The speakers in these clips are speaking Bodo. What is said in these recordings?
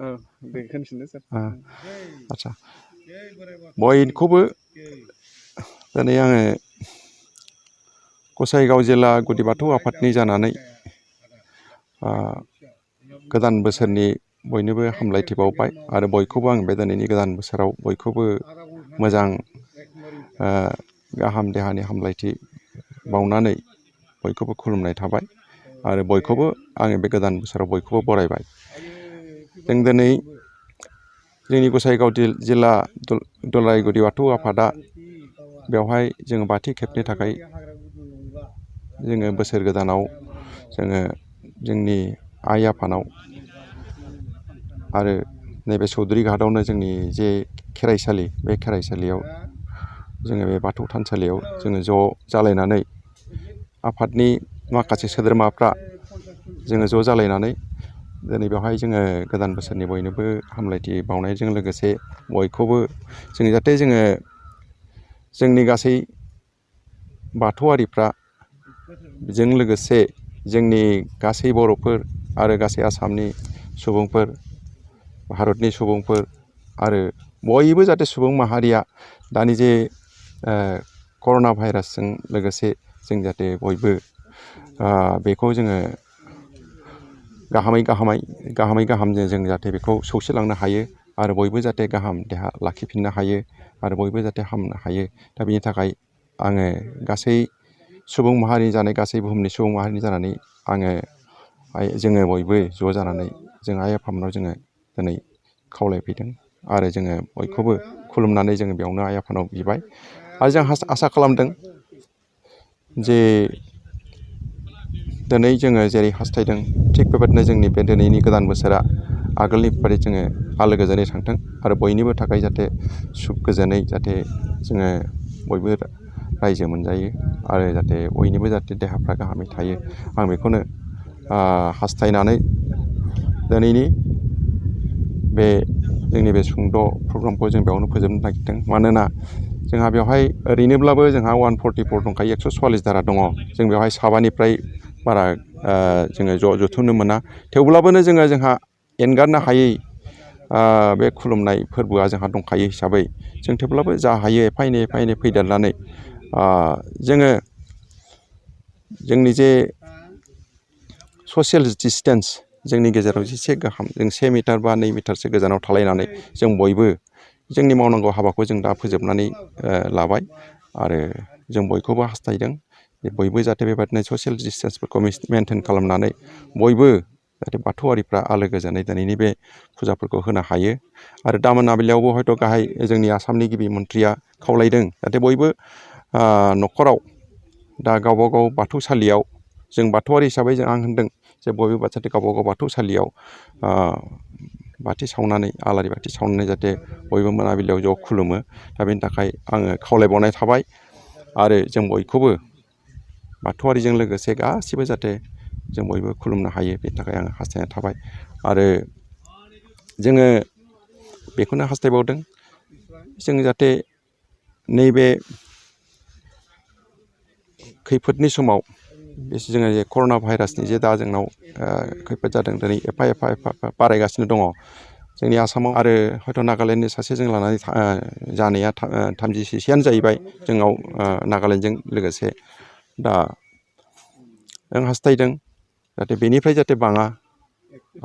दे खोनफिनदो सार। आदसा बयखौबो दिनै आङो गसाइगाव जिल्ला गुदि बाथौ आफादनि जानानै गोदान बोसोरनि बयनोबो हामलायथि बावबाय आरो बयखौबो आं बे दिनैनि गोदान बोसोराव बयखौबो मोजां गाहाम देहानि हामलायथि बावनानै बयखौबो खुलुमनाय थाबाय आरो बयखौबो आङो बे गोदान बोसोराव बयखौबो बरायबाय। जों दिनै जोंनि गसाइगाव जिल्ला दुलाराय गुदि बाथौ आफादा बेवहाय जोङो बाथि खेबनि थाखाय जोङो बोसोर गोदानाव जोङो जोंनि आइ आफानाव आरो नैबे चौधुरी घाटआवनो जोंनि जे खेराइसालि बे खेराइसालियाव जोङो बे बाथौ थानसालियाव जोङो ज' जालायनानै आफादनि माखासे सोद्रोमाफ्रा जोङो ज' जालायनानै दिनै बेवहाय जोङो गोदान बोसोरनि बयनोबो हामलायथि बावनायजों लोगोसे बयखौबो जों जाहाथे जोङो जोंनि गासै बाथौआरिफ्रा बेजों लोगोसे जोंनि गासै बर'फोर आरो गासै आसामनि सुबुंफोर भारतनि सुबुंफोर आरो बयबो जाहाथे सुबुं माहारिया दानि जे कर'ना भाइरासजों लोगोसे जों जाहाथे बयबो बेखौ जोङो गाहामै गाहाम जों जाहाथे बेखौ सौसिलांनो हायो आरो बयबो जाहाथे गाहाम देहा लाखिफिननो हायो आरो बयबो जाहाथे हामनो हायो। दा बेनि थाखाय आङो गासै सुबुं माहारि जानाय गासै बुहुमनि सुबुं माहारिनि जानानै जोङो बयबो ज' जानानै जों आइ आफामोनाव जोङो दिनै खावलायफैदों आरो जोङो बयखौबो खुलुमनानै जोङो बेयावनो आइ आफानाव बिबाय आरो जों आसा खालामदों जे दिनै जोङो जेरै हास्थायदों थिग बेबायदिनो जोंनि बे दिनैनि गोदान बोसोरा आगोलनि बायदि जोङो आलो गोजोनै थांथों आरो बयनिबो थाखाय जाहाथे सुख गोजोनै जाहाथे जोङो बयबो रायजो मोनजायो आरो जाहाथे बयनिबो जाहाथे देहाफ्रा गाहामै थायो आं बेखौनो हास्थायनानै दिनैनि बे जोंनि बे सुंद' प्रग्रामखौ जों बेयावनो फोजोबनो नागिरदों। मानोना जोंहा बेवहाय ओरैनोब्लाबो जोंहा 144 दंखायो 144 धारा दङ। जों बेवहाय साबानिफ्राय बारा जोङो जथुमनो मोना। थेवब्लाबोनो जोंहा एंगारनो हायै बे खुलुमनाय फोरबोआ जोंहा दंखायो हिसाबै जों थेवब्लाबो जा हायो एफा एनै फैदेरनानै जोङो जोंनि जे ससियेल डिसटेन्स जोंनि गेजेराव एसे गाहाम जों 1 मिटार बा 2 मिटारसो गोजानाव थालायनानै जों बयबो जोंनि मावनांगौ हाबाखौ जों दा फोजोबनानै लाबाय आरो जों बयखौबो हास्थायदों बयबो जाहाथे बेबादिनो ससियेल डिसटेन्सफोरखौ मेनटेन खालामनानै बयबो जाहाथे बाथौआरिफ्रा आलो गोजोनै दिनैनि बे फुजाफोरखौ होनो हायो आरो दा मोनाबिलियावबो हयथ' गाहाय जोंनि आसामनि गिबि मन्थ्रिया खावलायदों जाहाथे बयबो न'खराव दा गावबा गाव बाथौसालियाव जों बाथौआरि हिसाबै आं होनदों जे बयबो जाहाथे गावबा गाव बाथौसालियाव बाथि सावनानै आलारि बाथि सावनानै जाहाथे बयबो मोनाबिलियाव ज' खुलुमो। दा बेनि थाखाय आङो खावलायबावनाय थाबाय आरो जों बयखौबो बाथौआरिजों लोगोसे गासिबो जाहाथे जों बयबो खुलुमनो हायो बेनि थाखाय आङो हास्थायनाय थाबाय आरो जोङो बेखौनो हास्थायबावदों जों जाहाथे नैबे खैफोदनि समाव जोङो कर'ना भाइरासनि जे दा जोंनाव खैफोद जादों दिनै एफा बारायगासिनो दङ जोंनि आसामाव आरो हयथ' नागालेण्डनि सासे जों लानानै जानाया 36सेयानो जाहैबाय जोंनाव नागालेण्डजों लोगोसे। दा जों हास्थायदों जाहाथे बेनिफ्राय जाहाथे बाङा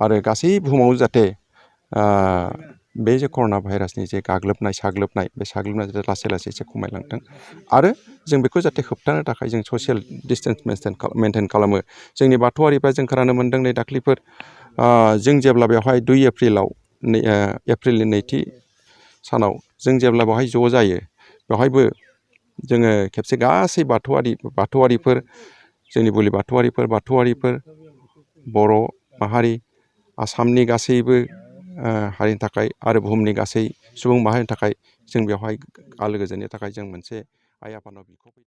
आरो गासै बुहुमाव जाहाथे बे जे कर'ना भाइरासनि जे साग्लोबनाय बे साग्लोबनाया जाहाथे लासै लासै एसे खमायलांथों आरो जों बेखौ जाहाथे होबथानो थाखाय जों ससियेल डिसटेन्स मेनटेन खालामो। जोंनि बाथौआरिफ्रा जों खोनानो मोन्दों नै दाख्लैफोर जों जेब्ला बेवहाय 2 एप्रिलाव एप्रिलनि 2थि सानाव जों जेब्ला बेवहाय ज' जायो बेवहायबो जोङो खेबसे गासै बाथौआरिफोर जोंनि बोलि बाथौआरिफोर बर' माहारि आसामनि गासैबो हारिनि थाखाय आरो बुहुमनि गासै सुबुं माहारिनि थाखाय जों बेवहाय आलो गोजोननि थाखाय जों मोनसे आइ आफानाव बिख'फैदों।